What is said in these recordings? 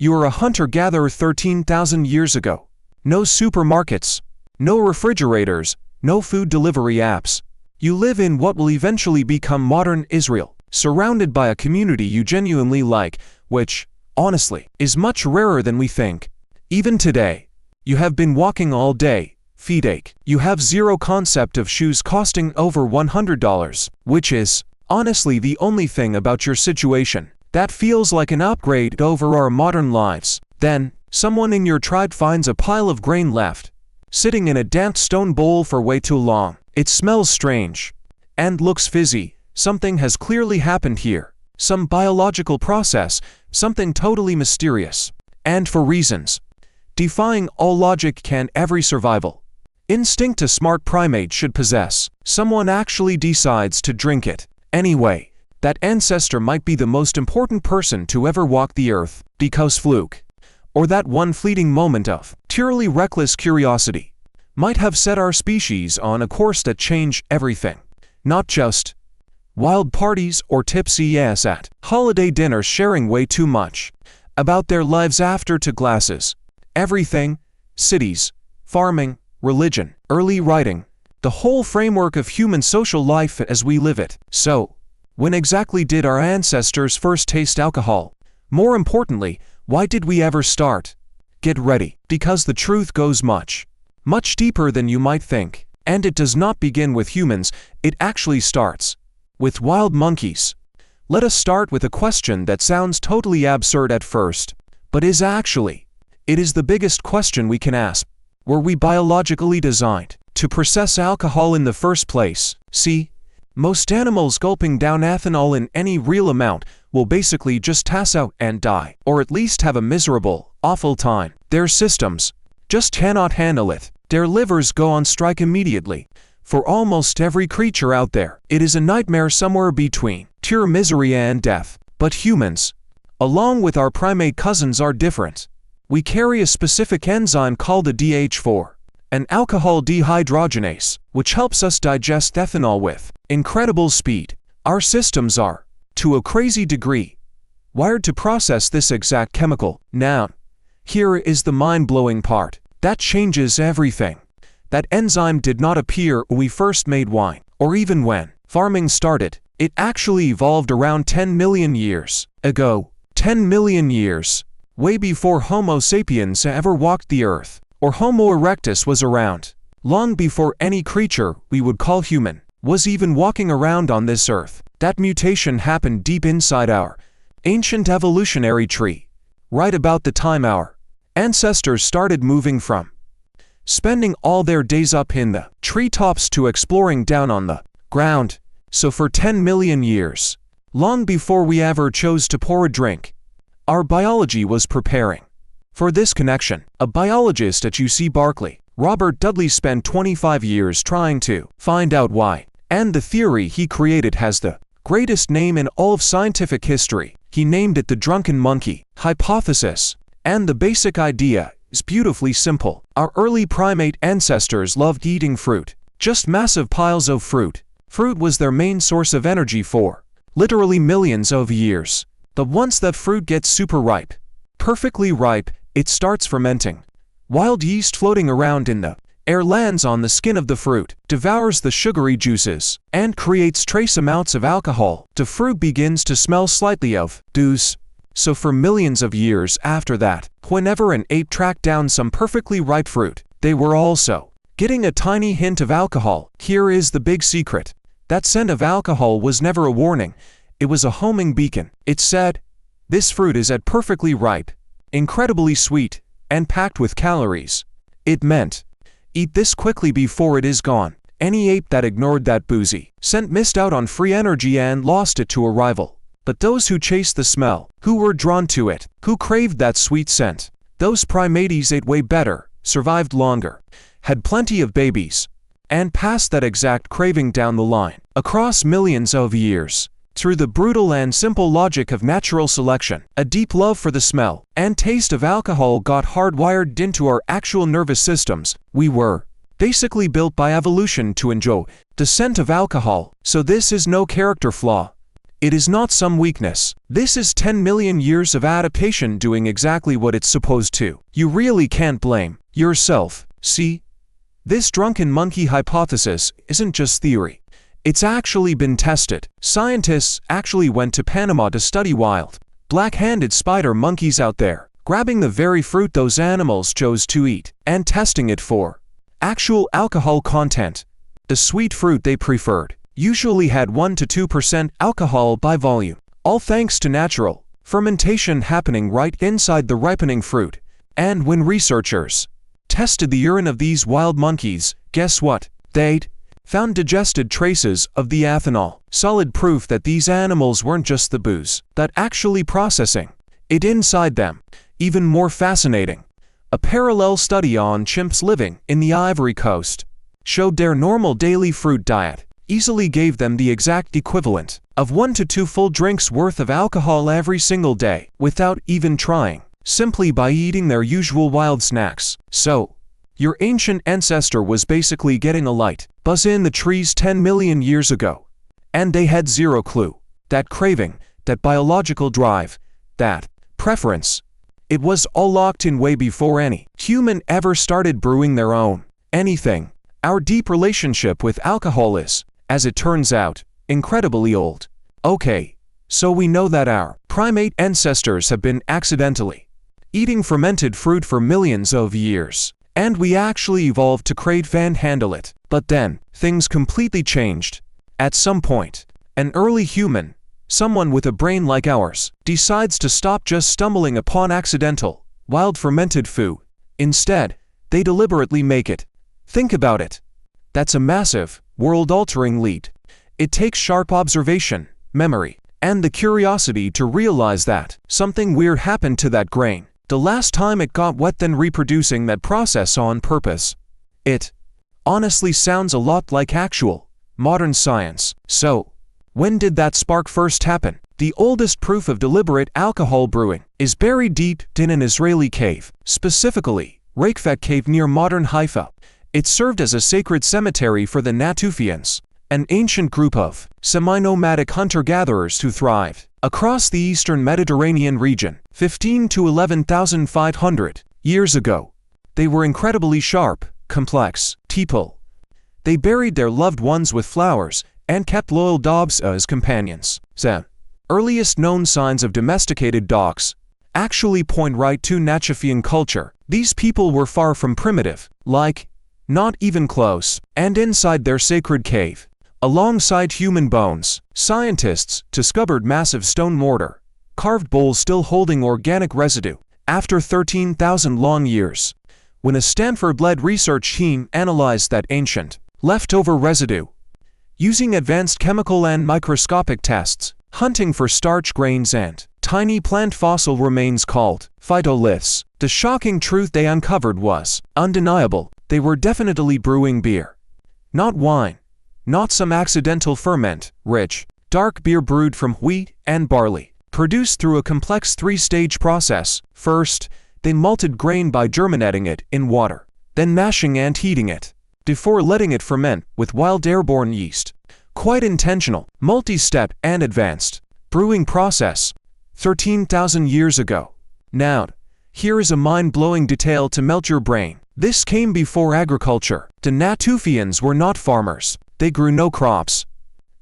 You are a hunter-gatherer 13,000 years ago. No supermarkets, no refrigerators, no food delivery apps. You live in what will eventually become modern Israel, surrounded by a community you genuinely like, which, honestly, is much rarer than we think. Even today, you have been walking all day, feet ache. You have zero concept of shoes costing over $100, which is, honestly, the only thing about your situation that feels like an upgrade over our modern lives. Then, someone in your tribe finds a pile of grain left, sitting in a damp stone bowl for way too long. It smells strange and looks fizzy. Something has clearly happened here. Some biological process, something totally mysterious. And for reasons defying all logic can every survival instinct a smart primate should possess, someone actually decides to drink it. Anyway, that ancestor might be the most important person to ever walk the earth, because fluke, or that one fleeting moment of purely reckless curiosity, might have set our species on a course that changed everything. Not just wild parties or tipsy ass at holiday dinners sharing way too much about their lives after to glasses. Everything, cities, farming, religion, early writing, the whole framework of human social life as we live it. So, when exactly did our ancestors first taste alcohol? More importantly, why did we ever start? Get ready, because the truth goes much deeper than you might think. And it does not begin with humans, it actually starts with wild monkeys. Let us start with a question that sounds totally absurd at first, but is actually, it is the biggest question we can ask. Were we biologically designed to process alcohol in the first place? See, most animals gulping down ethanol in any real amount will basically just pass out and die, or at least have a miserable, awful time. Their systems just cannot handle it. Their livers go on strike immediately. For almost every creature out there, it is a nightmare somewhere between pure misery and death. But humans, along with our primate cousins, are different. We carry a specific enzyme called the DH4, an alcohol dehydrogenase, which helps us digest ethanol with incredible speed. Our systems are, to a crazy degree, wired to process this exact chemical. Now, here is the mind-blowing part. That changes everything. That enzyme did not appear when we first made wine, or even when farming started. It actually evolved around 10 million years ago. 10 million years. Way before Homo sapiens ever walked the earth, or Homo erectus was around. Long before any creature we would call human was even walking around on this earth. That mutation happened deep inside our ancient evolutionary tree. Right about the time our ancestors started moving from spending all their days up in the treetops to exploring down on the ground. So for 10 million years, long before we ever chose to pour a drink, our biology was preparing for this connection. A biologist at UC Berkeley, Robert Dudley, spent 25 years trying to find out why, and the theory he created has the greatest name in all of scientific history. He named it the drunken monkey hypothesis. And the basic idea is beautifully simple. Our early primate ancestors loved eating fruit, just massive piles of fruit. Fruit was their main source of energy for literally millions of years. But once that fruit gets super ripe, perfectly ripe, it starts fermenting. Wild yeast floating around in the air lands on the skin of the fruit, devours the sugary juices, and creates trace amounts of alcohol. The fruit begins to smell slightly of booze. So for millions of years after that, whenever an ape tracked down some perfectly ripe fruit, they were also getting a tiny hint of alcohol. Here is the big secret. That scent of alcohol was never a warning. It was a homing beacon. It said, "This fruit is at perfectly ripe, incredibly sweet, and packed with calories." It meant, eat this quickly before it is gone. Any ape that ignored that boozy scent missed out on free energy and lost it to a rival. But those who chased the smell, who were drawn to it, who craved that sweet scent, those primates ate way better, survived longer, had plenty of babies, and passed that exact craving down the line, across millions of years. Through the brutal and simple logic of natural selection, a deep love for the smell and taste of alcohol got hardwired into our actual nervous systems. We were basically built by evolution to enjoy the scent of alcohol. So this is no character flaw. It is not some weakness. This is 10 million years of adaptation doing exactly what it's supposed to. You really can't blame yourself. See? This drunken monkey hypothesis isn't just theory. It's actually been tested. Scientists actually went to Panama to study wild, black-handed spider monkeys out there, grabbing the very fruit those animals chose to eat, and testing it for actual alcohol content. The sweet fruit they preferred usually had 1 to 2% alcohol by volume, all thanks to natural fermentation happening right inside the ripening fruit. And when researchers tested the urine of these wild monkeys, guess what? They'd found digested traces of the ethanol, solid proof that these animals weren't just the booze, that actually processing it inside them. Even more fascinating, a parallel study on chimps living in the Ivory Coast showed their normal daily fruit diet easily gave them the exact equivalent of 1 to 2 full drinks worth of alcohol every single day, without even trying, simply by eating their usual wild snacks. So, your ancient ancestor was basically getting a light buzz in the trees 10 million years ago. And they had zero clue. That craving, that biological drive, that preference, it was all locked in way before any human ever started brewing their own anything. Our deep relationship with alcohol is, as it turns out, incredibly old. Okay, so we know that our primate ancestors have been accidentally eating fermented fruit for millions of years, and we actually evolved to crave and handle it. But then, things completely changed. At some point, an early human, someone with a brain like ours, decides to stop just stumbling upon accidental, wild fermented food. Instead, they deliberately make it. Think about it. That's a massive, world-altering leap. It takes sharp observation, memory, and the curiosity to realize that something weird happened to that grain the last time it got wet, then reproducing that process on purpose. It honestly sounds a lot like actual, modern science. So, when did that spark first happen? The oldest proof of deliberate alcohol brewing is buried deep in an Israeli cave, specifically Reykjavik Cave near modern Haifa. It served as a sacred cemetery for the Natufians, an ancient group of semi-nomadic hunter-gatherers who thrived across the eastern Mediterranean region 15 to 11,500 years ago. They were incredibly sharp, complex people. They buried their loved ones with flowers and kept loyal dogs as companions. The earliest known signs of domesticated dogs actually point right to Natufian culture. These people were far from primitive, not even close, and inside their sacred cave, alongside human bones, scientists discovered massive stone mortar, carved bowls still holding organic residue. After 13,000 long years, when a Stanford-led research team analyzed that ancient, leftover residue, using advanced chemical and microscopic tests, hunting for starch grains and tiny plant fossil remains called phytoliths, the shocking truth they uncovered was undeniable. They were definitely brewing beer. Not wine. Not some accidental ferment-rich, dark beer brewed from wheat and barley, produced through a complex 3-stage process. First, they malted grain by germinating it in water, then mashing and heating it, before letting it ferment with wild airborne yeast. Quite intentional, multi-step and advanced brewing process. 13,000 years ago. Now, here is a mind-blowing detail to melt your brain. This came before agriculture. The Natufians were not farmers. They grew no crops.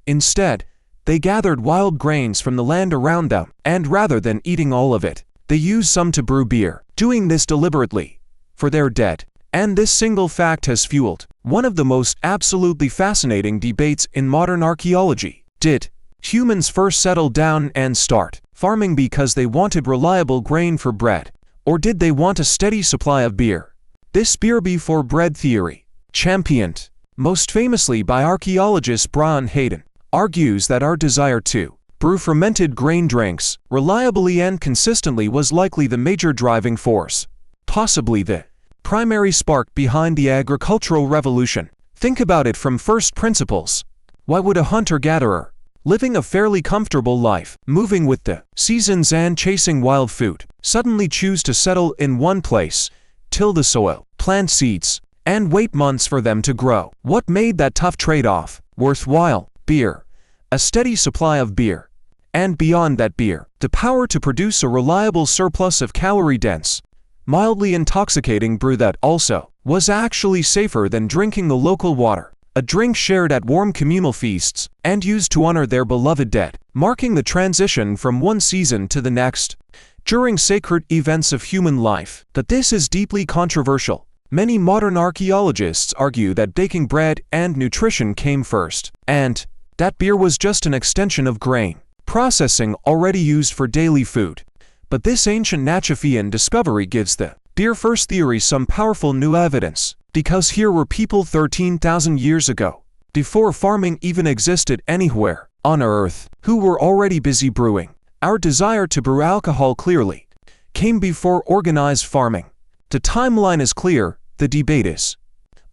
Instead, they gathered wild grains from the land around them, and rather than eating all of it, they used some to brew beer, doing this deliberately for their dead. And this single fact has fueled one of the most absolutely fascinating debates in modern archaeology. Did humans first settle down and start farming because they wanted reliable grain for bread, or did they want a steady supply of beer? This beer before bread theory, championed most famously by archaeologist Brian Hayden, argues that our desire to brew fermented grain drinks reliably and consistently was likely the major driving force, possibly the primary spark behind the agricultural revolution. Think about it from first principles. Why would a hunter-gatherer, living a fairly comfortable life, moving with the seasons and chasing wild food, suddenly choose to settle in one place, till the soil, plant seeds, and wait months for them to grow? What made that tough trade-off worthwhile? Beer. A steady supply of beer. And beyond that beer, the power to produce a reliable surplus of calorie-dense, mildly intoxicating brew that also was actually safer than drinking the local water, a drink shared at warm communal feasts and used to honor their beloved dead, marking the transition from one season to the next during sacred events of human life. That this is deeply controversial. Many modern archaeologists argue that baking bread and nutrition came first, and that beer was just an extension of grain processing already used for daily food. But this ancient Nachafian discovery gives the beer first theory some powerful new evidence, because here were people 13,000 years ago, before farming even existed anywhere on Earth, who were already busy brewing. Our desire to brew alcohol clearly came before organized farming. The timeline is clear, the debate is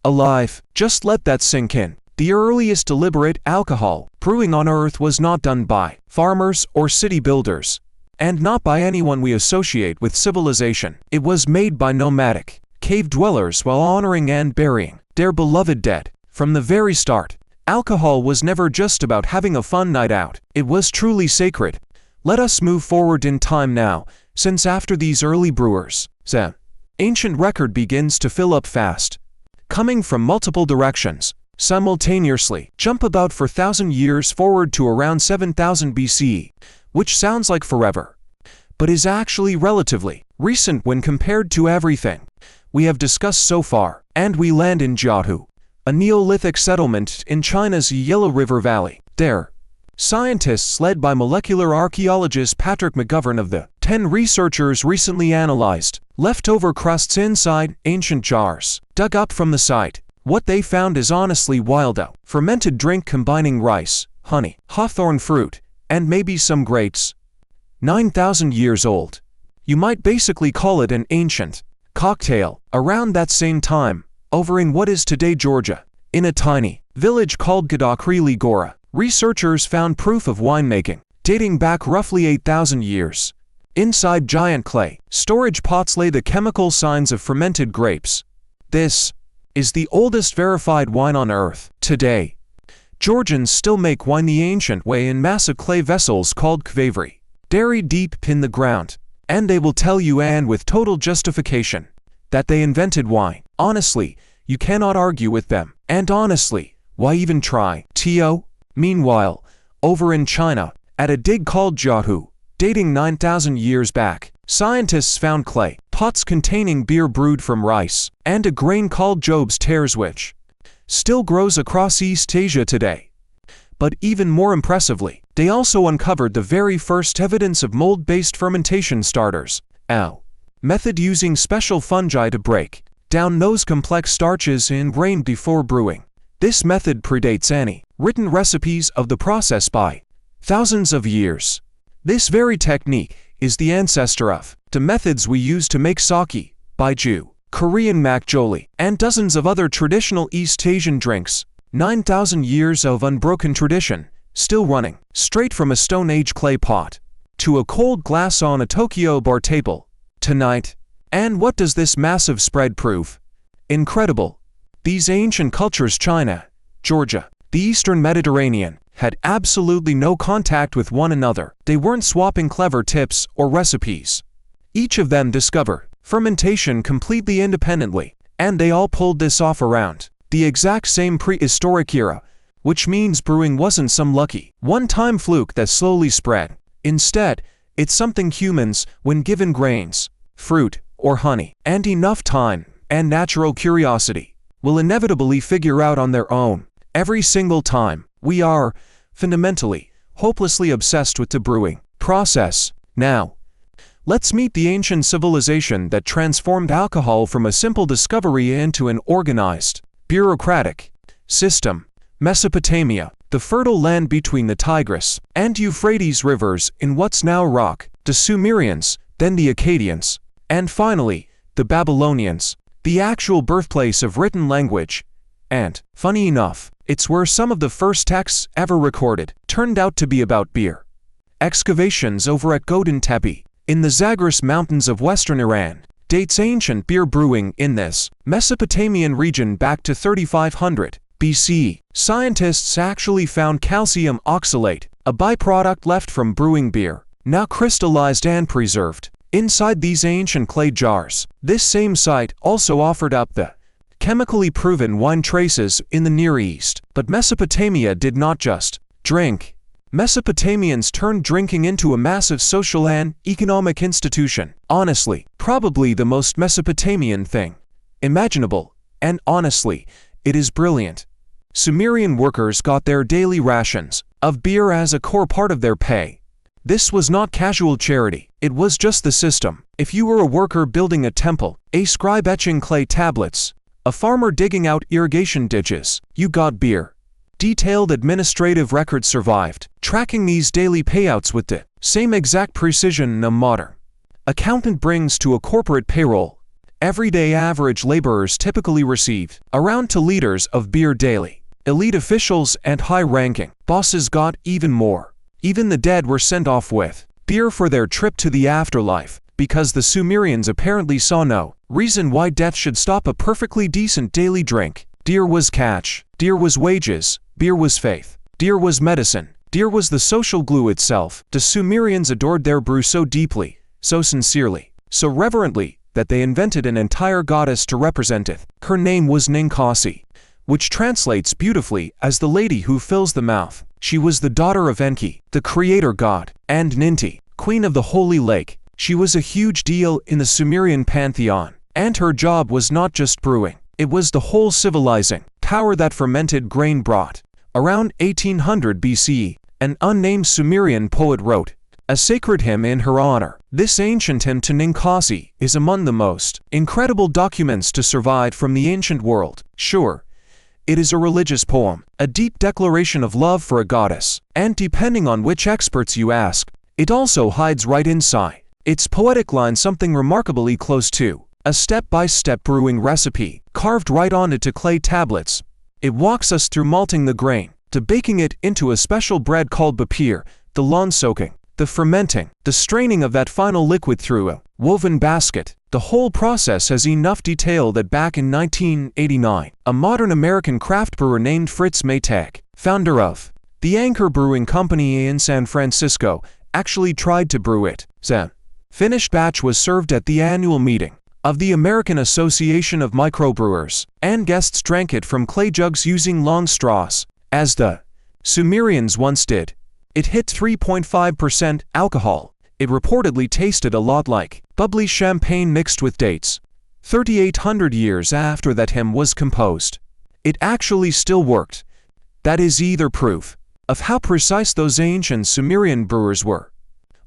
alive. Just let that sink in. The earliest deliberate alcohol brewing on Earth was not done by farmers or city builders, and not by anyone we associate with civilization. It was made by nomadic cave dwellers while honoring and burying their beloved dead. From the very start, alcohol was never just about having a fun night out. It was truly sacred. Let us move forward in time now, since after these early brewers, the ancient record begins to fill up fast, coming from multiple directions, simultaneously. Jump about 4,000 years forward to around 7,000 BCE, which sounds like forever, but is actually relatively recent when compared to everything we have discussed so far, and we land in Jiahu, a Neolithic settlement in China's Yellow River Valley. There, scientists led by molecular archaeologist Patrick McGovern of the 10 researchers recently analyzed leftover crusts inside ancient jars dug up from the site. What they found is honestly wild though. Fermented drink combining rice, honey, hawthorn fruit, and maybe some grapes. 9,000 years old. You might basically call it an ancient cocktail. Around that same time, over in what is today Georgia, in a tiny village called Gadakri Gora, researchers found proof of winemaking, dating back roughly 8,000 years. Inside giant clay storage pots lay the chemical signs of fermented grapes. This is the oldest verified wine on Earth. Today, Georgians still make wine the ancient way in massive clay vessels called kvavery, buried deep in the ground. And they will tell you, and with total justification, that they invented wine. Honestly, you cannot argue with them. And honestly, why even try? Meanwhile, over in China, at a dig called Jiahu, dating 9,000 years back, scientists found clay pots containing beer brewed from rice and a grain called Job's tares, which still grows across East Asia today. But even more impressively, they also uncovered the very first evidence of mold-based fermentation starters, method using special fungi to break down those complex starches in grain before brewing. This method predates any written recipes of the process by thousands of years. This very technique is the ancestor of the methods we use to make sake, baijiu, Korean makgeolli, and dozens of other traditional East Asian drinks. 9,000 years of unbroken tradition, still running, straight from a Stone Age clay pot to a cold glass on a Tokyo bar table tonight. And what does this massive spread prove? Incredible. These ancient cultures, China, Georgia, the Eastern Mediterranean, had absolutely no contact with one another. They weren't swapping clever tips or recipes. Each of them discovered fermentation completely independently, and they all pulled this off around the exact same prehistoric era, which means brewing wasn't some lucky one-time fluke that slowly spread. Instead, it's something humans, when given grains, fruit, or honey, and enough time and natural curiosity, will inevitably figure out on their own. Every single time, we are, fundamentally, hopelessly obsessed with the brewing process. Now, let's meet the ancient civilization that transformed alcohol from a simple discovery into an organized, bureaucratic system. Mesopotamia, the fertile land between the Tigris and Euphrates rivers in what's now Iraq, the Sumerians, then the Akkadians, and finally, the Babylonians, the actual birthplace of written language. And, funny enough, it's where some of the first texts ever recorded turned out to be about beer. Excavations over at Godin Tepe, in the Zagros Mountains of western Iran, dates ancient beer brewing in this Mesopotamian region back to 3500 BCE. Scientists actually found calcium oxalate a byproduct left from brewing beer, now crystallized and preserved inside these ancient clay jars. This same site also offered up the chemically proven wine traces in the Near East. But Mesopotamia did not just drink. Mesopotamians turned drinking into a massive social and economic institution. Honestly, probably the most Mesopotamian thing imaginable, and honestly, it is brilliant. Sumerian workers got their daily rations of beer as a core part of their pay. This was not casual charity, it was just the system. If you were a worker building a temple, a scribe etching clay tablets, a farmer digging out irrigation ditches, you got beer. Detailed administrative records survived, tracking these daily payouts with the same exact precision a modern accountant brings to a corporate payroll. Everyday average laborers typically received around 2 liters of beer daily. Elite officials and high-ranking bosses got even more. Even the dead were sent off with beer for their trip to the afterlife, because the Sumerians apparently saw no reason why death should stop a perfectly decent daily drink. Beer was cash, beer was wages, beer was faith, beer was medicine, beer was the social glue itself. The Sumerians adored their brew so deeply, so sincerely, so reverently, that they invented an entire goddess to represent it. Her name was Ninkasi, which translates beautifully as the lady who fills the mouth. She was the daughter of Enki, the creator god, and Ninti, queen of the holy lake. She was a huge deal in the Sumerian pantheon, and her job was not just brewing. It was the whole civilizing power that fermented grain brought. Around 1800 BCE, an unnamed Sumerian poet wrote a sacred hymn in her honor. This ancient hymn to Ninkasi is among the most incredible documents to survive from the ancient world. Sure, it is a religious poem, a deep declaration of love for a goddess, and depending on which experts you ask, it also hides right inside its poetic line something remarkably close to a step-by-step brewing recipe, carved right onto clay tablets. It walks us through malting the grain, to baking it into a special bread called bapir, the lawn soaking, the fermenting, the straining of that final liquid through a woven basket. The whole process has enough detail that back in 1989, a modern American craft brewer named Fritz Maytag, founder of the Anchor Brewing Company in San Francisco, actually tried to brew it. The finished batch was served at the annual meeting of the American Association of Microbrewers, and guests drank it from clay jugs using long straws, as the Sumerians once did. It hit 3.5% alcohol. It reportedly tasted a lot like bubbly champagne mixed with dates. 3,800 years after that hymn was composed, it actually still worked. That is either proof of how precise those ancient Sumerian brewers were,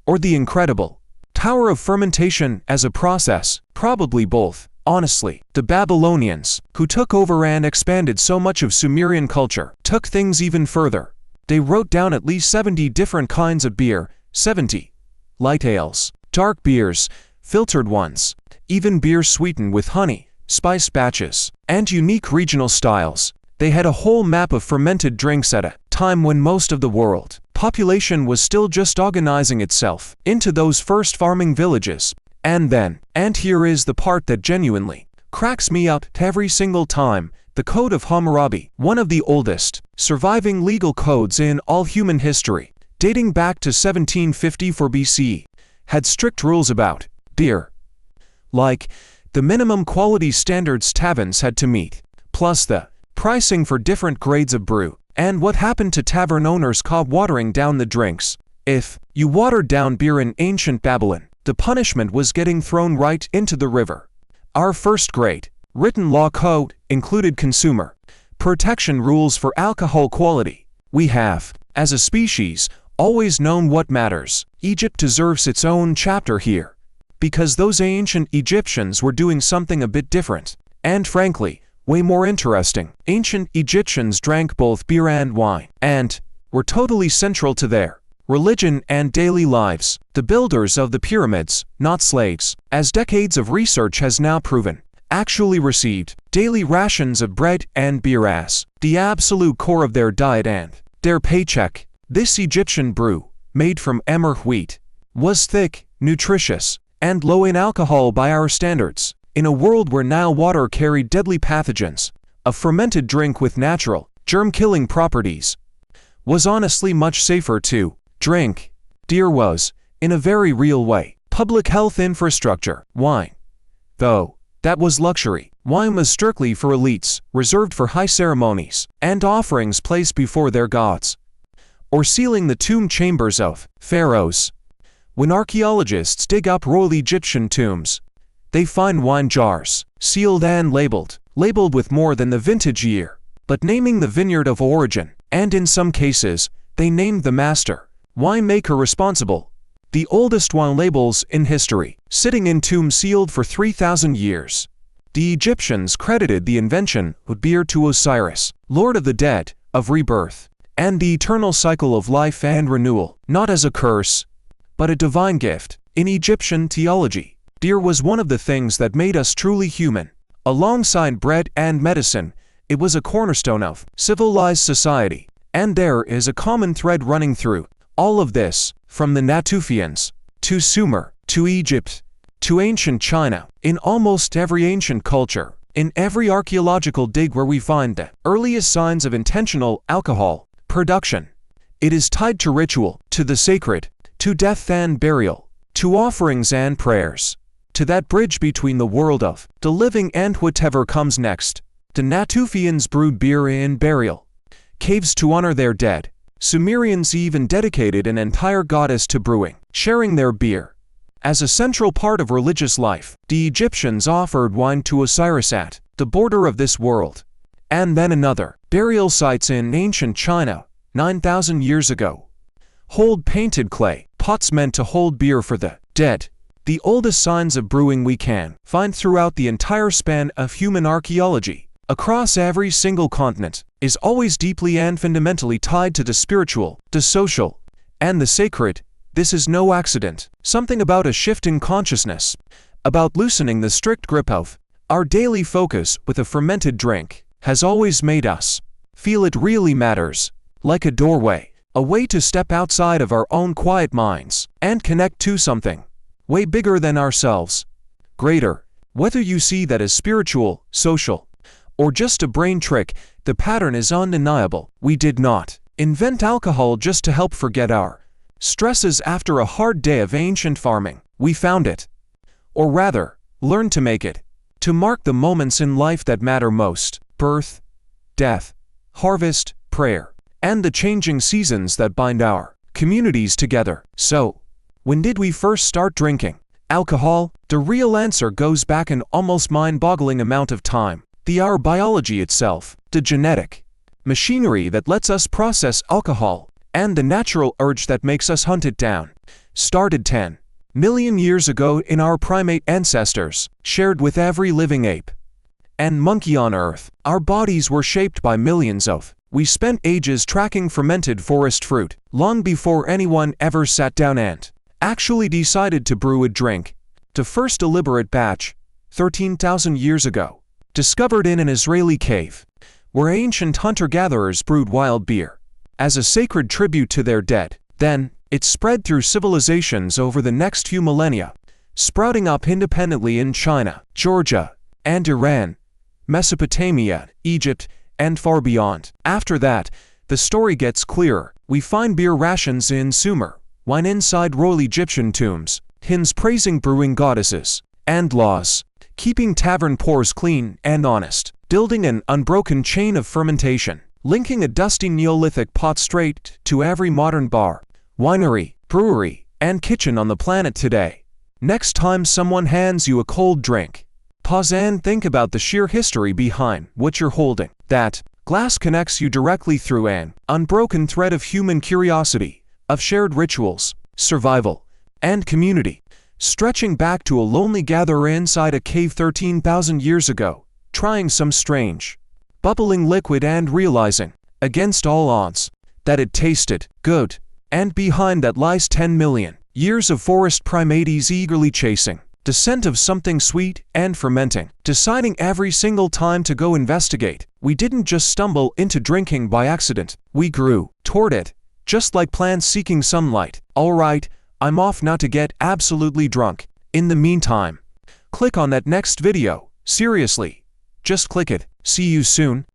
or the incredible power of fermentation as a process. Probably both. Honestly, the Babylonians, who took over and expanded so much of Sumerian culture, took things even further. They wrote down at least 70 different kinds of beer, 70 light ales, dark beers, filtered ones, even beer sweetened with honey, spiced batches, and unique regional styles. They had a whole map of fermented drinks at a time when most of the world population was still just organizing itself into those first farming villages. And then, and here is the part that genuinely cracks me up every single time, the Code of Hammurabi, one of the oldest surviving legal codes in all human history, dating back to 1754 BC, had strict rules about beer. Like, the minimum quality standards taverns had to meet, plus the pricing for different grades of brew, and what happened to tavern owners caught watering down the drinks. If you watered down beer in ancient Babylon, the punishment was getting thrown right into the river. Our first great written law code included consumer protection rules for alcohol quality. We have, as a species, always known what matters. Egypt deserves its own chapter here, because those ancient Egyptians were doing something a bit different, and frankly, way more interesting. Ancient Egyptians drank both beer and wine, and were totally central to their religion and daily lives. The builders of the pyramids, not slaves, as decades of research has now proven, actually received daily rations of bread and beer as the absolute core of their diet and their paycheck. This Egyptian brew, made from emmer wheat, was thick, nutritious, and low in alcohol by our standards. In a world where now water carried deadly pathogens, a fermented drink with natural, germ-killing properties was honestly much safer to Drink. Beer was, in a very real way, public health infrastructure. Wine, though, that was luxury. Wine was strictly for elites, reserved for high ceremonies and offerings placed before their gods, or sealing the tomb chambers of pharaohs. When archaeologists dig up royal Egyptian tombs, they find wine jars, sealed and labeled with more than the vintage year, but naming the vineyard of origin, and in some cases, they named the master winemaker responsible. The oldest wine labels in history, sitting in tombs sealed for 3,000 years. The Egyptians credited the invention of beer to Osiris, lord of the dead, of rebirth, and the eternal cycle of life and renewal, not as a curse, but a divine gift. In Egyptian theology, beer was one of the things that made us truly human. Alongside bread and medicine, it was a cornerstone of civilized society. And there is a common thread running through all of this, from the Natufians, to Sumer, to Egypt, to ancient China. In almost every ancient culture, in every archaeological dig where we find the earliest signs of intentional alcohol production, it is tied to ritual, to the sacred, to death and burial, to offerings and prayers, to that bridge between the world of the living and whatever comes next. The Natufians brewed beer in burial caves to honor their dead. Sumerians even dedicated an entire goddess to brewing, sharing their beer. As a central part of religious life, the Egyptians offered wine to Osiris at the border of this world. And then another. Burial sites in ancient China, 9,000 years ago, hold painted clay pots meant to hold beer for the dead. The oldest signs of brewing we can find throughout the entire span of human archaeology, across every single continent, is always deeply and fundamentally tied to the spiritual, the social, and the sacred. This is no accident. Something about a shift in consciousness, about loosening the strict grip of our daily focus with a fermented drink, has always made us feel it really matters, like a doorway, a way to step outside of our own quiet minds and connect to something way bigger than ourselves, greater. Whether you see that as spiritual, social, or just a brain trick, the pattern is undeniable. We did not invent alcohol just to help forget our stresses after a hard day of ancient farming. We found it, or rather, learned to make it, to mark the moments in life that matter most: birth, death, harvest, prayer, and the changing seasons that bind our communities together. So, when did we first start drinking alcohol? The real answer goes back an almost mind-boggling amount of time. Our biology itself, the genetic machinery that lets us process alcohol, and the natural urge that makes us hunt it down, started 10 million years ago in our primate ancestors, shared with every living ape and monkey on Earth. Our bodies were shaped by millions of. We spent ages tracking fermented forest fruit, long before anyone ever sat down and actually decided to brew a drink. The first deliberate batch, 13,000 years ago, discovered in an Israeli cave, where ancient hunter-gatherers brewed wild beer as a sacred tribute to their dead. Then, it spread through civilizations over the next few millennia, sprouting up independently in China, Georgia, and Iran, Mesopotamia, Egypt, and far beyond. After that, the story gets clearer. We find beer rations in Sumer, wine inside royal Egyptian tombs, hymns praising brewing goddesses, and laws keeping tavern pours clean and honest, building an unbroken chain of fermentation, linking a dusty Neolithic pot straight to every modern bar, winery, brewery, and kitchen on the planet today. Next time someone hands you a cold drink, pause and think about the sheer history behind what you're holding. That glass connects you directly through an unbroken thread of human curiosity, of shared rituals, survival, and community, stretching back to a lonely gatherer inside a cave 13,000 years ago, trying some strange, bubbling liquid and realizing, against all odds, that it tasted good. And behind that lies 10 million years of forest primates eagerly chasing the scent of something sweet and fermenting, deciding every single time to go investigate. We didn't just stumble into drinking by accident, we grew toward it, just like plants seeking sunlight. Alright, I'm off now to get absolutely drunk. In the meantime, click on that next video. Seriously, just click it. See you soon.